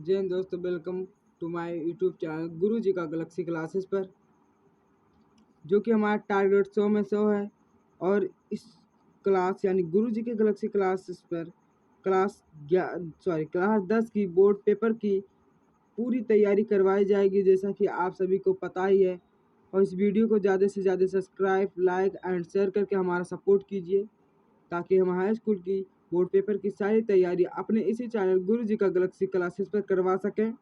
जय हिंद दोस्तों, welcome to my YouTube channel Guru ji का गैलेक्सी क्लासेस पर, जो कि हमारा टारगेट 100 में 100 है। और इस क्लास यानी गुरु जी के गैलेक्सी क्लासेस पर क्लास 10 की बोर्ड पेपर की पूरी तैयारी करवाई जाएगी, जैसा कि आप सभी को पता ही है। और इस वीडियो को ज़्यादा से ज़्यादा सब्सक्राइब, लाइक एंड शेयर करके हमारा सपोर्ट कीजिए, ताकि हम हाई स्कूल की बोर्ड पेपर की सारी तैयारी अपने इसी चैनल गुरु जी का गैलेक्सी क्लासेस पर करवा सकें।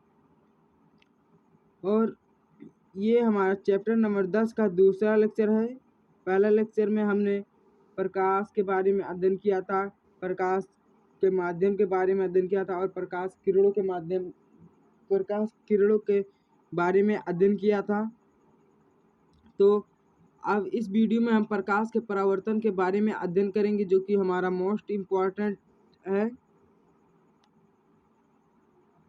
और ये हमारा चैप्टर नंबर 10 का दूसरा लेक्चर है। पहला लेक्चर में हमने प्रकाश के बारे में अध्ययन किया था, प्रकाश के माध्यम के बारे में अध्ययन किया था और प्रकाश किरणों के बारे में अध्ययन किया था। तो अब इस वीडियो में हम प्रकाश के परावर्तन के बारे में अध्ययन करेंगे, जो कि हमारा मोस्ट इम्पॉर्टेंट है।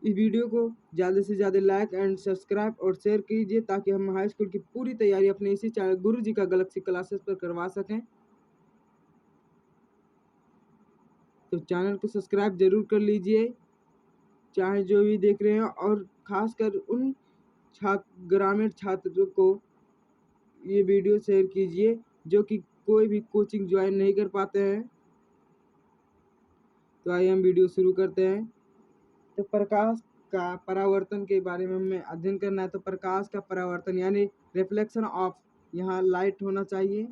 इस वीडियो को ज़्यादा से ज़्यादा लाइक एंड सब्सक्राइब और शेयर कीजिए, ताकि हम हाई स्कूल की पूरी तैयारी अपने इसी चैनल गुरु जी का गैलेक्सी क्लासेस पर करवा सकें। तो चैनल को सब्सक्राइब जरूर कर लीजिए, चाहे जो भी देख रहे हैं, और खासकर उन ग्रामीण छात्रों को ये वीडियो शेयर कीजिए जो कि कोई भी कोचिंग ज्वाइन नहीं कर पाते हैं। तो आइए हम वीडियो शुरू करते हैं। तो प्रकाश का परावर्तन के बारे में हमें अध्ययन करना है। तो प्रकाश का परावर्तन यानी रिफ्लेक्शन ऑफ, यहाँ लाइट होना चाहिए।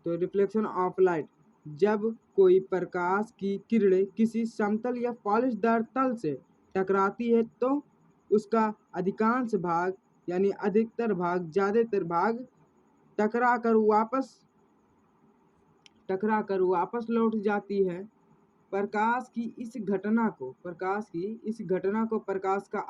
तो रिफ्लेक्शन ऑफ लाइट, जब कोई प्रकाश की किरणें किसी समतल या पॉलिशदार तल से टकराती है, तो उसका अधिकांश भाग यानी अधिकतर भाग, ज़्यादातर भाग टकरा कर वापस लौट जाती है। प्रकाश की इस घटना को प्रकाश का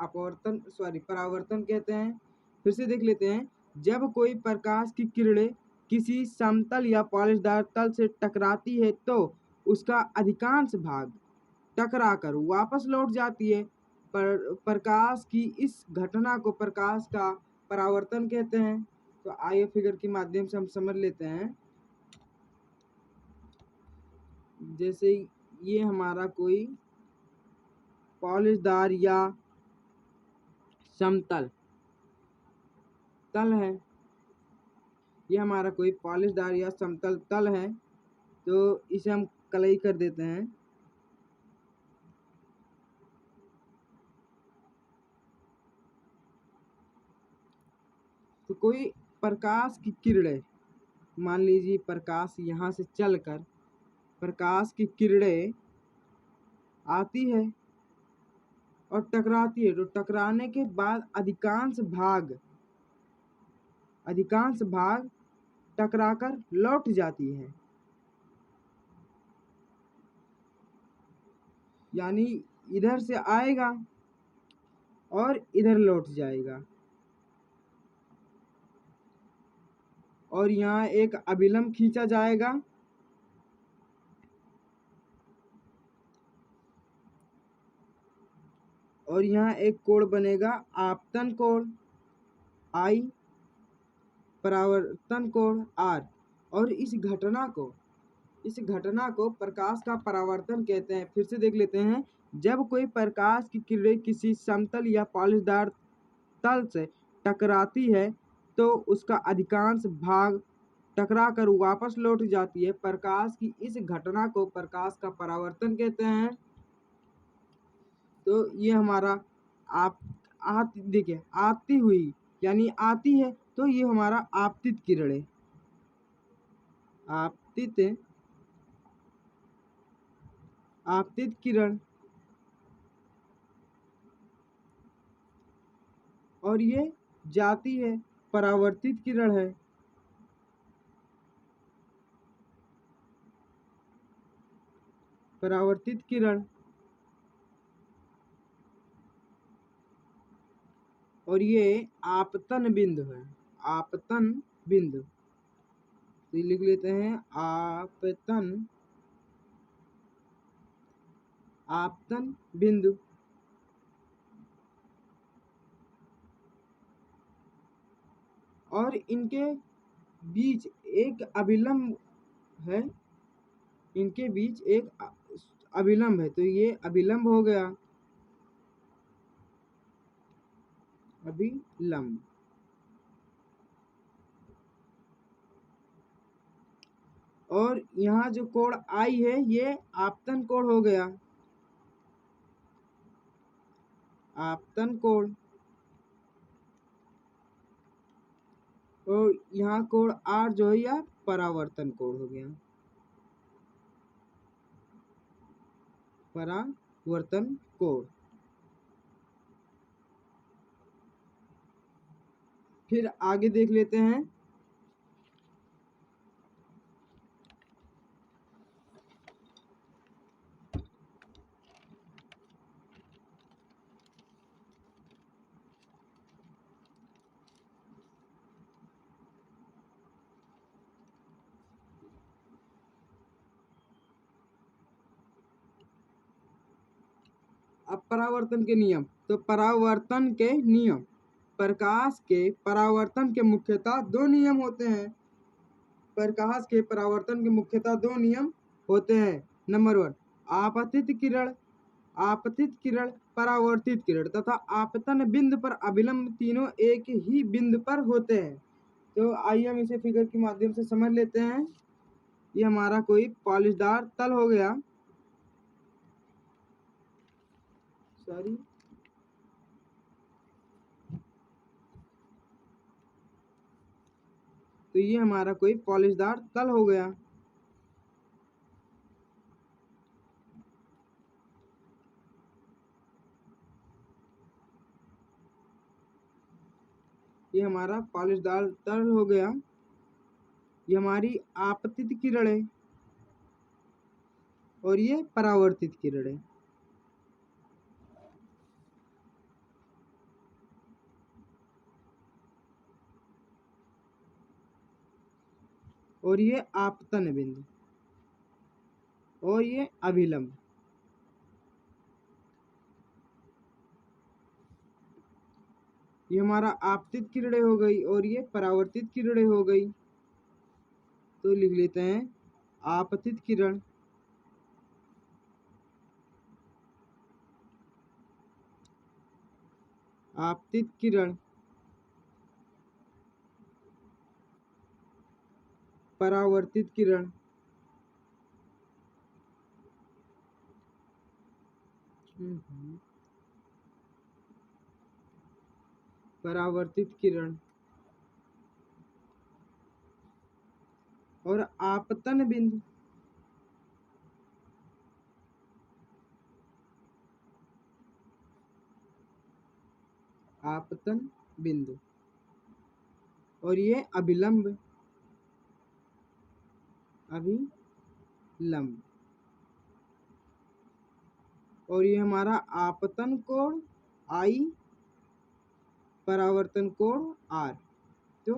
परावर्तन कहते हैं। फिर से देख लेते हैं। जब कोई प्रकाश की किरणें किसी समतल या पॉलिशदार तल से टकराती है, तो उसका अधिकांश भाग टकरा कर वापस लौट जाती है। प्रकाश की इस घटना को प्रकाश का परावर्तन कहते हैं। तो आइए फिगर के माध्यम से हम समझ लेते हैं। जैसे ये हमारा कोई पॉलिशदार या समतल तल है, ये हमारा कोई पॉलिशदार या समतल तल है, तो इसे हम कलई कर देते हैं। तो कोई प्रकाश की किरणें, मान लीजिए प्रकाश यहाँ से चलकर प्रकाश की किरणें आती है और टकराती है, तो टकराने के बाद अधिकांश भाग टकराकर लौट जाती है। यानी इधर से आएगा और इधर लौट जाएगा। और यहाँ एक अभिलंब खींचा जाएगा, और यहाँ एक कोण बनेगा आपतन कोण I, परावर्तन कोण R। और इस घटना को प्रकाश का परावर्तन कहते हैं। फिर से देख लेते हैं। जब कोई प्रकाश की किरणें किसी समतल या पॉलिशदार तल से टकराती है, तो उसका अधिकांश भाग टकरा कर वापस लौट जाती है। प्रकाश की इस घटना को प्रकाश का परावर्तन कहते हैं। तो ये हमारा देखिए, आती हुई यानी आती है, तो ये हमारा आपतित किरणें, आपतित किरण। और ये जाती है, परावर्तित किरण है। परावर्तित किरण। और ये आपतन बिंदु है, आपतन बिंदु। तो ये लिख लेते हैं, आपतन बिंदु। और इनके बीच एक अभिलंब है, तो ये अभिलंब हो गया। अभिलंब। और यहाँ जो कोण आई है ये आपतन कोण हो गया, आपतन कोण। और यहाँ कोण आर जो है यह परावर्तन कोण हो गया, परावर्तन कोण। फिर आगे देख लेते हैं। अब परावर्तन के नियम, तो परावर्तन के नियम, प्रकाश के परावर्तन के मुख्यतः दो नियम होते हैं। प्रकाश के परावर्तन के मुख्यतः दो नियम होते हैं। नंबर 1, आपतित किरण, आपतित किरण, परावर्तित किरण तथा आपतन बिंदु पर अभिलंब तीनों एक ही बिंदु पर होते हैं। तो आइए हम इसे फिगर के माध्यम से समझ लेते हैं। ये हमारा कोई पॉलिशदार तल हो गया, सॉरी, तो ये हमारा कोई पॉलिशदार तल हो गया। ये हमारा पॉलिशदार तल हो गया। ये हमारी आपतित किरण है और ये परावर्तित किरण है। और ये आपतन बिंदु और ये अभिलंब। ये हमारा आपतित किरणें हो गई और ये परावर्तित किरणें हो गई। तो लिख लेते हैं आपतित किरण, आपतित किरण, परावर्तित किरण, परावर्तित किरण और आपतन बिंदु। आपतन बिंदु और ये अभिलंब, अभिलंब। और ये हमारा आपतन कोण आई, परावर्तन कोण आर। तो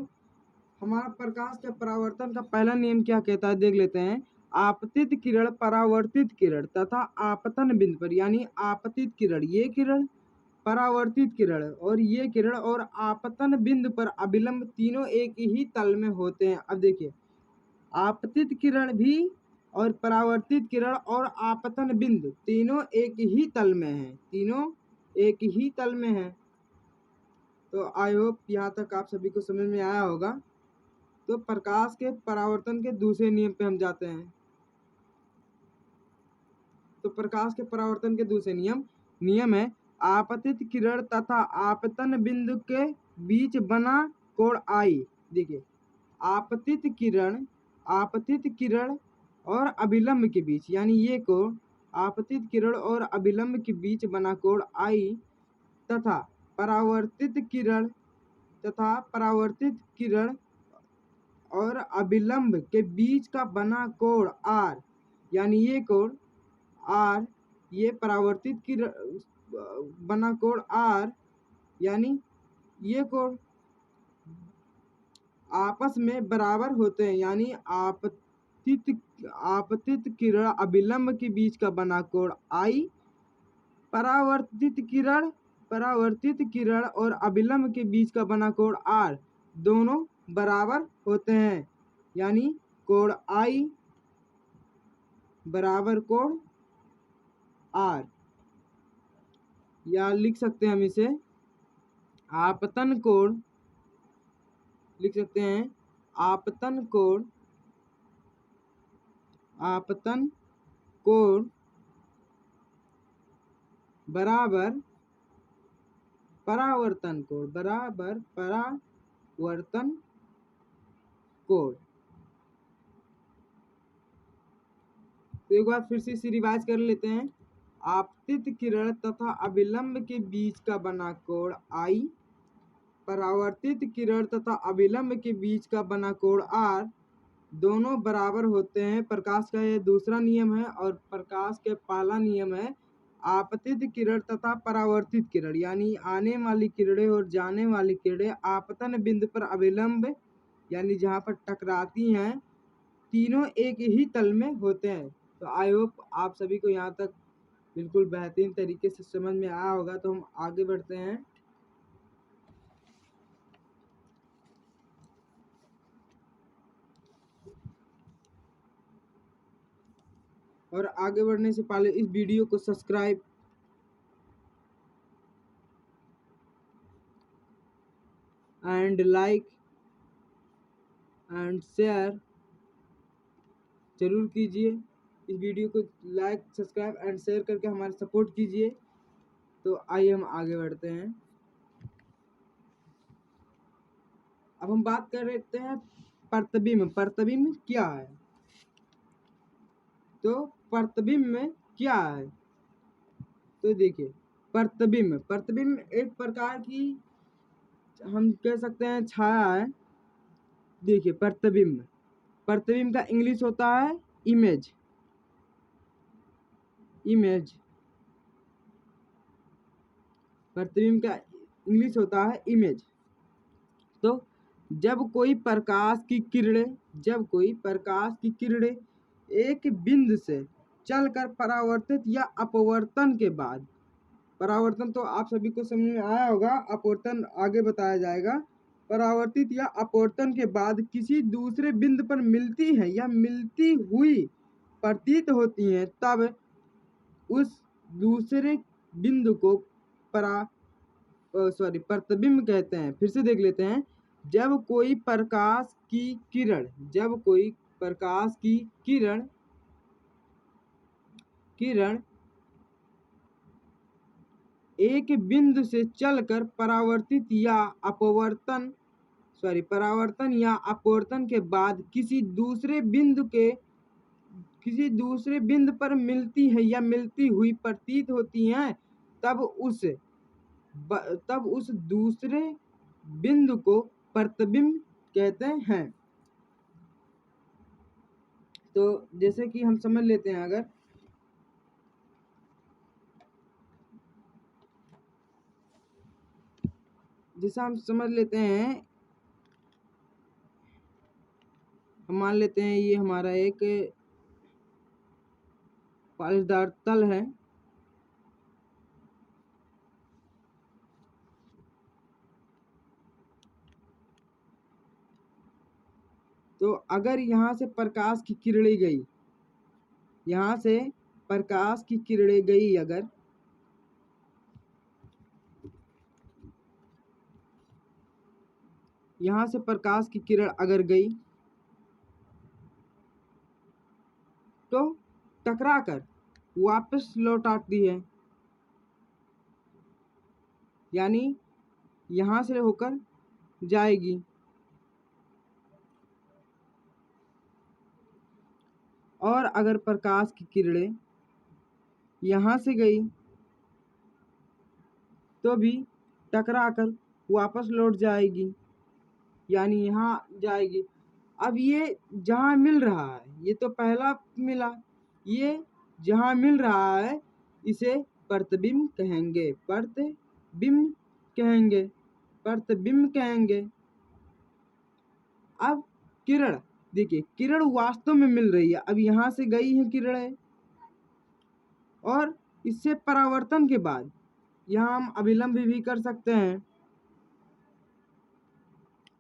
हमारा प्रकाश के परावर्तन का पहला नियम क्या कहता है देख लेते हैं। आपतित किरण, परावर्तित किरण तथा आपतन बिंदु पर, यानी आपतित किरण ये किरण, परावर्तित किरण और ये किरण और आपतन बिंदु पर अभिलंब तीनों एक ही तल में होते हैं। अब देखिए, आपतित किरण भी और परावर्तित किरण और आपतन बिंदु तीनों एक ही तल में हैं, तीनों एक ही तल में हैं। तो आई होप यहाँ तक आप सभी को समझ में आया होगा। तो प्रकाश के परावर्तन के दूसरे नियम पे हम जाते हैं। तो प्रकाश के परावर्तन के दूसरे नियम है आपतित किरण तथा आपतन बिंदु के बीच बना कोण आई। देखिए, आपतित किरण और अभिलंब के बीच, यानी ये कोण आपतित किरण और अभिलंब के बीच बना कोण आई तथा परावर्तित किरण और अभिलंब के बीच का बना कोण आर, यानी ये कोण आर, ये परावर्तित किरण बना कोण आर, यानी ये कोण आपस में बराबर होते हैं। यानी आपतित किरण अभिलंब के बीच का बना कोण आई, परावर्तित किरण और अभिलंब के बीच का बना कोण आर दोनों बराबर होते हैं। यानी कोण आई बराबर कोण आर, या लिख सकते हैं हम इसे आपतन कोण लिख सकते हैं, आपतन कोण, आपतन कोण बराबर परावर्तन कोण, बराबर परावर्तन कोण। तो एक बार फिर से इसे रिवाइज कर लेते हैं। आपतित किरण तथा अभिलंब के बीच का बना कोण I, परावर्तित किरण तथा अभिलंब के बीच का बना कोण R, दोनों बराबर होते हैं। प्रकाश का यह दूसरा नियम है। और प्रकाश के पहला नियम है आपतित किरण तथा परावर्तित किरण, यानी आने वाली किरणें और जाने वाली किरणें आपतन बिंदु पर अभिलंब यानी जहाँ पर टकराती हैं, तीनों एक ही तल में होते हैं। तो आई होप आप सभी को यहाँ तक बिल्कुल बेहतरीन तरीके से समझ में आया होगा। तो हम आगे बढ़ते हैं। और आगे बढ़ने से पहले इस वीडियो को subscribe and like and share जरूर कीजिए। इस वीडियो को लाइक, सब्सक्राइब एंड शेयर करके हमारा सपोर्ट कीजिए। तो आइए हम आगे बढ़ते हैं। अब हम बात कर रहे हैं प्रतिबिंब। प्रतिबिंब क्या है? तो प्रतिबिंब में क्या है? तो देखिए, प्रतिबिंब एक प्रकार की हम कह सकते हैं छाया है। देखिए, प्रतिबिंब का इंग्लिश होता है इमेज। प्रतिबिंब का इंग्लिश होता है इमेज। तो जब कोई प्रकाश की किरणें एक बिंदु से चलकर परावर्तित या अपवर्तन के बाद, परावर्तन तो आप सभी को समझ में आया होगा, अपवर्तन आगे बताया जाएगा। परावर्तित या अपवर्तन के बाद किसी दूसरे बिंदु पर मिलती है या मिलती हुई प्रतीत होती हैं, तब उस दूसरे बिंदु को प्रतिबिंब कहते हैं। फिर से देख लेते हैं। जब कोई प्रकाश की किरण एक बिंदु से चलकर परावर्तन या अपवर्तन के बाद किसी दूसरे बिंदु पर मिलती है या मिलती हुई प्रतीत होती हैं, तब उस दूसरे बिंदु को प्रतिबिंब कहते हैं। तो जैसे कि हम समझ लेते हैं, अगर जैसा हम समझ लेते हैं, हम मान लेते हैं ये हमारा एक पालिशदार तल है। तो अगर यहाँ से प्रकाश की किरणें गई, अगर यहाँ से प्रकाश की किरण अगर गई तो टकरा कर वापस लौट आती है, यानी यहाँ से होकर जाएगी। और अगर प्रकाश की किरणें यहाँ से गई तो भी टकरा कर वापस लौट जाएगी, यानी यहाँ जाएगी। अब ये जहाँ मिल रहा है, ये तो पहला मिला, ये जहाँ मिल रहा है इसे प्रतिबिंब कहेंगे। अब किरण, देखिए किरण वास्तव में मिल रही है। अब यहाँ से गई है किरणें और इससे परावर्तन के बाद यहाँ हम अभिलंब भी कर सकते हैं।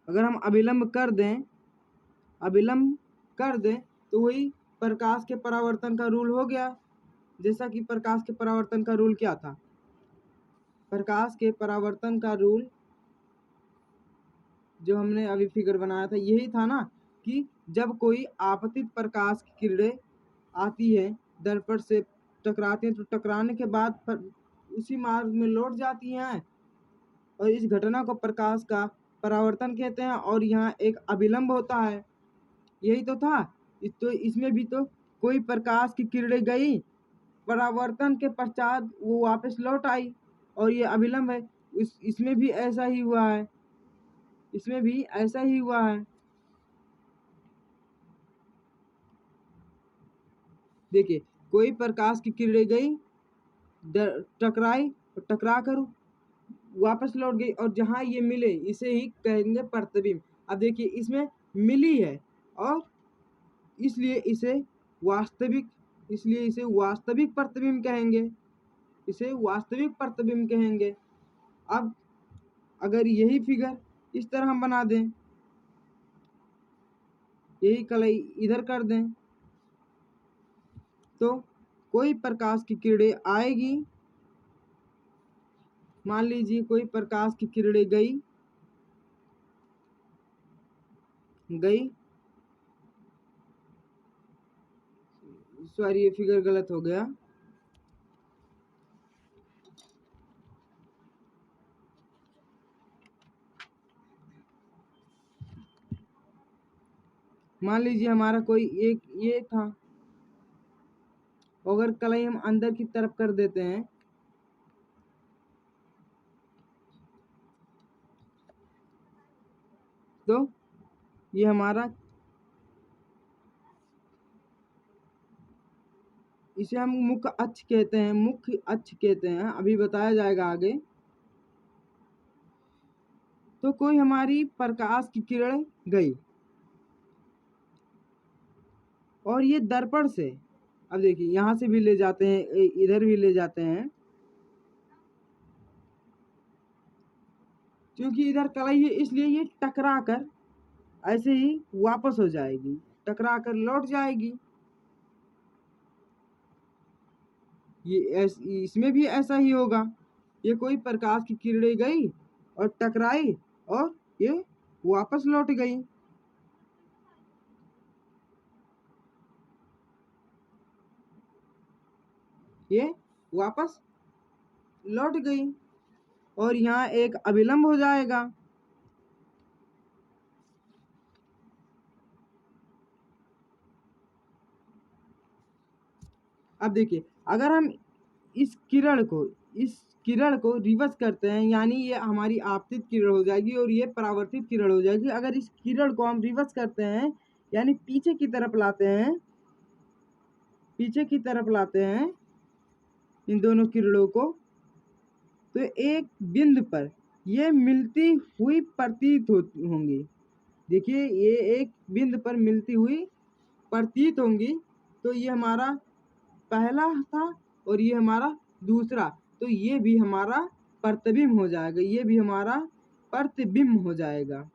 अगर हम अभिलंब कर दें तो वही प्रकाश के परावर्तन का रूल हो गया। जैसा कि प्रकाश के परावर्तन का रूल क्या था? प्रकाश के परावर्तन का रूल जो हमने अभी फिगर बनाया था यही था ना कि जब कोई आपतित प्रकाश की किरणें आती है दर्पण से टकराती हैं तो टकराने के बाद उसी मार्ग में लौट जाती हैं और इस घटना को प्रकाश का परावर्तन कहते हैं और यहाँ एक अभिलंब होता है। यही तो था। तो इसमें भी तो कोई प्रकाश की किरणें गई, परावर्तन के पश्चात वो वापस लौट आई और ये अभिलंब है। इसमें भी ऐसा ही हुआ है, इसमें भी ऐसा ही हुआ है। देखिए, कोई प्रकाश की किरणें गई, टकराई और टकरा कर वापस लौट गई और जहां ये मिले इसे ही कहेंगे प्रतिबिंब। अब देखिए इसमें मिली है और इसलिए इसे वास्तविक प्रतिबिंब कहेंगे, इसे वास्तविक प्रतिबिंब कहेंगे। अब अगर यही फिगर इस तरह हम बना दें, यही कलाई इधर कर दें तो कोई प्रकाश की किरणें आएगी। मान लीजिए कोई प्रकाश की किरणें गई, सॉरी ये फिगर गलत हो गया। मान लीजिए हमारा कोई एक ये था, अगर कलाई हम अंदर की तरफ कर देते हैं तो ये हमारा, इसे हम मुख्य अक्ष कहते हैं, अभी बताया जाएगा आगे। तो कोई हमारी प्रकाश की किरण गई और ये दर्पण से, अब देखिए यहाँ से भी ले जाते हैं, इधर भी ले जाते हैं, क्योंकि इधर कलाई है इसलिए ये टकरा कर ऐसे ही वापस हो जाएगी, टकरा कर लौट जाएगी। ये इसमें भी ऐसा ही होगा। ये कोई प्रकाश की किरणें गई और टकराई और ये वापस लौट गई। ये वापस लौट गई और यहाँ एक अभिलंब हो जाएगा। अब देखिए अगर हम इस किरण को रिवर्स करते हैं, यानी ये हमारी आपतित किरण हो जाएगी और ये परावर्तित किरण हो जाएगी। अगर इस किरण को हम रिवर्स करते हैं यानी पीछे की तरफ लाते हैं इन दोनों किरणों को, तो एक बिंदु पर ये मिलती हुई प्रतीत होंगी। देखिए ये एक बिंदु पर मिलती हुई प्रतीत होंगी। तो ये हमारा पहला था और ये हमारा दूसरा, तो ये भी हमारा प्रतिबिंब हो जाएगा, ये भी हमारा प्रतिबिंब हो जाएगा,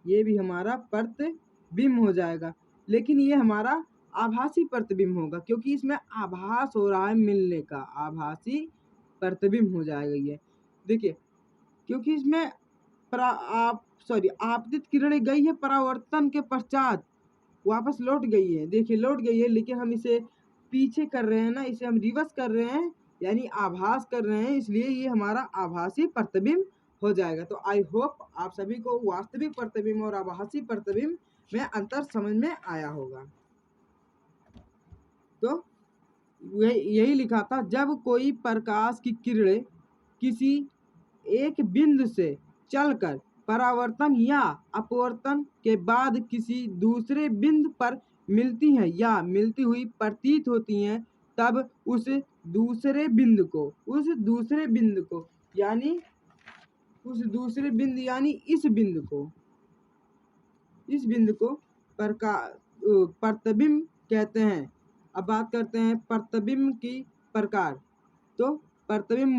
ये भी हमारा प्रतिबिंब हो जाएगा। लेकिन ये हमारा आभासी प्रतिबिंब होगा क्योंकि इसमें आभास हो रहा है मिलने का, आभासी प्रतिबिंब हो जाएगा ये। देखिए क्योंकि इसमें आपतित किरणें गई है, परावर्तन के पश्चात वापस लौट गई है। देखिए लौट गई है, लेकिन हम इसे पीछे कर रहे हैं ना, इसे हम रिवर्स कर रहे हैं यानी आभास कर रहे हैं, इसलिए ये हमारा आभासी प्रतिबिंब हो जाएगा। तो आई होप आप सभी को वास्तविक प्रतिबिंब और आभासी प्रतिबिंब में अंतर समझ में आया होगा। तो यही लिखा था, जब कोई प्रकाश की किरणें किसी एक बिंदु से चलकर परावर्तन या अपवर्तन के बाद किसी दूसरे बिंदु पर मिलती हैं या मिलती हुई प्रतीत होती हैं, तब उस दूसरे बिंदु यानी इस बिंदु को प्रतिबिंब कहते हैं। अब बात करते हैं प्रतिबिंब की प्रकार। तो प्रतिबिंब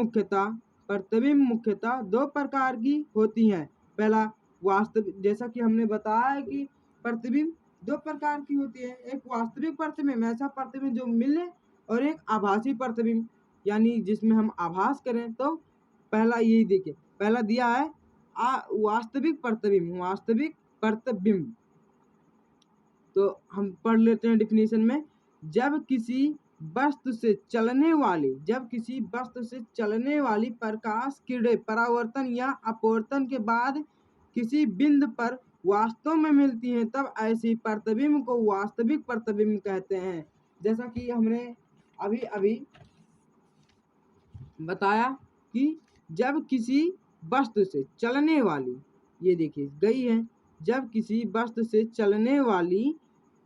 मुख्यतः दो प्रकार की होती हैं। पहला वास्तविक, जैसा कि हमने बताया है कि प्रतिबिंब दो प्रकार की होती है, एक वास्तविक प्रतिबिंब, ऐसा प्रतिबिंब जो मिले, और एक आभासी प्रतिबिंब यानी जिसमें हम आभास करें। तो पहला यही देखिए, पहला दिया है वास्तविक प्रतिबिंब। तो हम पढ़ लेते हैं डिफिनीशन में। जब किसी वस्तु से चलने वाली प्रकाश किरणें परावर्तन या अपवर्तन के बाद किसी बिंदु पर वास्तव में मिलती हैं, तब ऐसी प्रतिबिंब को वास्तविक प्रतिबिंब कहते हैं। जैसा कि हमने अभी अभी बताया कि जब किसी वस्तु से चलने वाली, ये देखिए गई है, जब किसी वस्तु से चलने वाली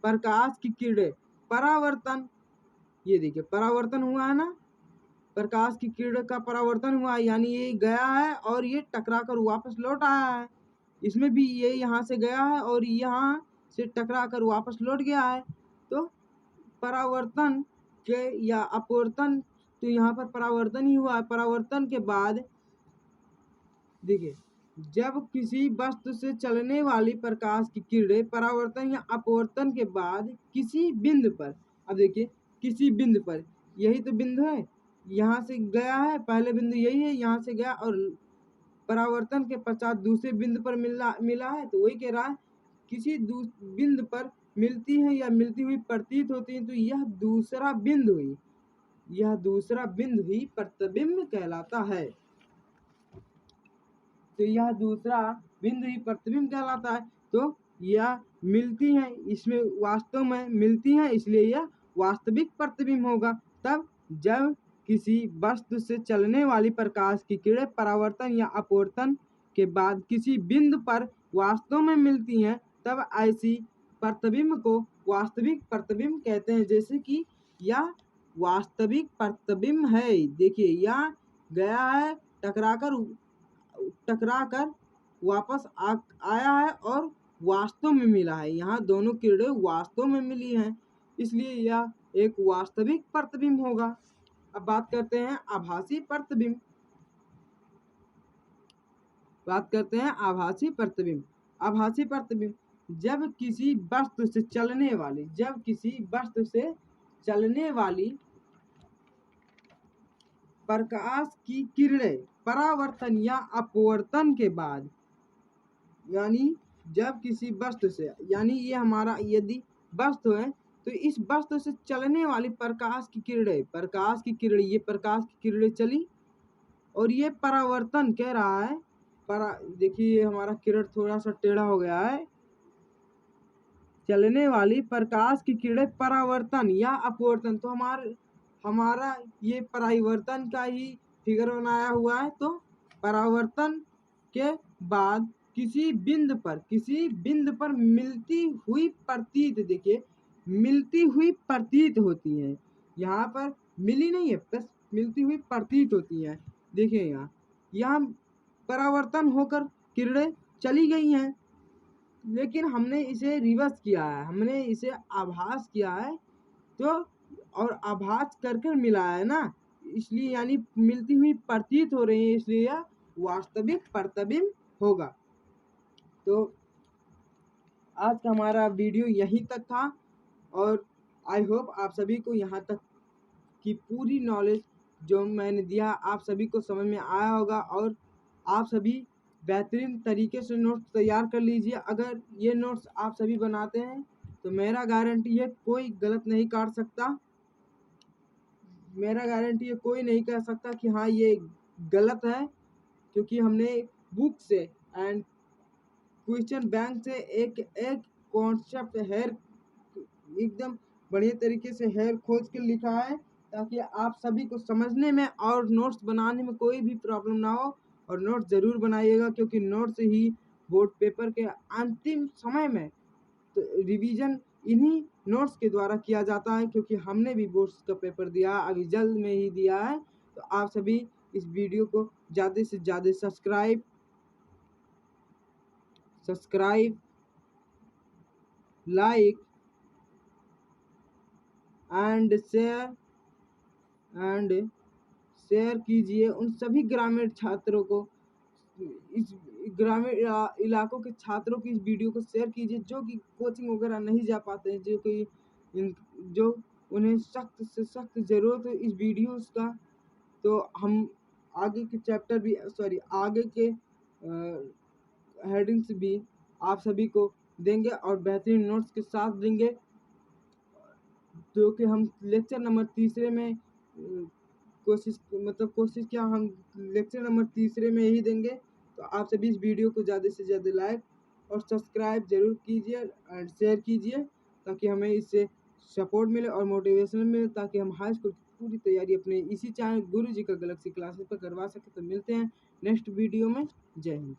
प्रकाश की किरणें परावर्तन, ये देखिए परावर्तन हुआ है ना, प्रकाश की किरण का परावर्तन हुआ है, यानी ये गया है और ये टकरा कर वापस लौट आया है। इसमें भी ये यहाँ से गया है और यहाँ से टकरा कर वापस लौट गया है। तो परावर्तन के या अपवर्तन, तो यहाँ पर परावर्तन ही हुआ है। परावर्तन के बाद देखिए, जब किसी वस्तु से चलने वाली प्रकाश की किरणें परावर्तन या अपवर्तन के बाद किसी बिंदु पर, अब देखिए किसी बिंदु पर, यही तो बिंदु है, यहाँ से गया है, पहले बिंदु यही है, यहाँ से गया और परावर्तन के पश्चात दूसरे बिंदु पर मिला है। तो वही कह रहा है किसी बिंदु पर मिलती है या मिलती हुई प्रतीत होती है, तो यह दूसरा बिंदु ही प्रतिबिंब कहलाता है। तो यह दूसरा बिंदु ही प्रतिबिंब कहलाता है। तो यह मिलती हैं, इसमें वास्तव में मिलती हैं, इसलिए यह वास्तविक प्रतिबिंब होगा। तब जब किसी वस्तु से चलने वाली प्रकाश की किरणें परावर्तन या अपवर्तन के बाद किसी बिंदु पर वास्तव में मिलती हैं, तब ऐसी प्रतिबिंब को वास्तविक प्रतिबिंब कहते हैं। जैसे कि यह वास्तविक प्रतिबिंब है, देखिए यह गया है, टकरा कर वापस आया है और वास्तव में मिला है, यहाँ दोनों किरणें वास्तव में मिली हैं, इसलिए यह एक वास्तविक प्रतिबिंब होगा। अब बात करते हैं आभासी प्रतिबिंब। आभासी प्रतिबिंब जब किसी वस्तु से चलने वाली प्रकाश की किरणें परावर्तन या अपवर्तन के बाद, यानी जब किसी वस्तु से, यानी ये हमारा यदि वस्तु है, तो इस वस्तु से चलने वाली प्रकाश की किरणें, ये प्रकाश की किरणें चली और ये परावर्तन कह रहा है, देखिए हमारा किरण थोड़ा सा टेढ़ा हो गया है। चलने वाली प्रकाश की किरणें परावर्तन या अपवर्तन, तो हमारा ये परावर्तन का ही फिगर बनाया हुआ है। तो परावर्तन के बाद किसी बिंदु पर मिलती हुई प्रतीत, देखिए मिलती हुई प्रतीत होती है, यहाँ पर मिली नहीं है, बस मिलती हुई प्रतीत होती है। देखिए यहाँ परावर्तन होकर किरणें चली गई हैं, लेकिन हमने इसे रिवर्स किया है, हमने इसे आभास किया है, तो और आभास करके मिला है ना, इसलिए यानी मिलती हुई प्रतीत हो रही है, इसलिए यह वास्तविक प्रतिबिंब होगा। तो आज का हमारा वीडियो यहीं तक था और आई होप आप सभी को यहाँ तक की पूरी नॉलेज जो मैंने दिया आप सभी को समझ में आया होगा और आप सभी बेहतरीन तरीके से नोट्स तैयार कर लीजिए। अगर ये नोट्स आप सभी बनाते हैं तो मेरा गारंटी है कोई गलत नहीं काट सकता, मेरा गारंटी है कोई नहीं कह सकता कि हाँ ये गलत है, क्योंकि हमने बुक से एंड क्वेश्चन बैंक से एक कॉन्सेप्ट हेयर एकदम बढ़िया तरीके से हेयर खोज के लिखा है, ताकि आप सभी को समझने में और नोट्स बनाने में कोई भी प्रॉब्लम ना हो। और नोट्स ज़रूर बनाइएगा, क्योंकि नोट्स ही बोर्ड पेपर के अंतिम समय में तो रिवीजन इन्हीं नोट्स के द्वारा किया जाता है, क्योंकि हमने भी बोर्ड्स का पेपर दिया, अभी जल्द में ही दिया है। तो आप सभी इस वीडियो को ज़्यादा से ज़्यादा सब्सक्राइब, लाइक एंड शेयर कीजिए उन सभी ग्रामीण छात्रों को, इस ग्रामीण इलाकों के छात्रों की इस वीडियो को शेयर कीजिए जो कि कोचिंग वगैरह नहीं जा पाते हैं, जो उन्हें सख्त से सख्त ज़रूरत है इस वीडियोस का। तो हम आगे के हेडिंग्स भी आप सभी को देंगे और बेहतरीन नोट्स के साथ देंगे, जो कि हम लेक्चर नंबर तीसरे में कोशिश क्या हम लेक्चर नंबर तीसरे में ही देंगे। तो आप सभी इस वीडियो को ज़्यादा से ज़्यादा लाइक और सब्सक्राइब जरूर कीजिए और शेयर कीजिए, ताकि हमें इससे सपोर्ट मिले और मोटिवेशन मिले, ताकि हम हाई स्कूल की पूरी तैयारी अपने इसी चैनल गुरु जी का गैलेक्सी क्लासेस पर करवा सकें। तो मिलते हैं नेक्स्ट वीडियो में। जय हिंद।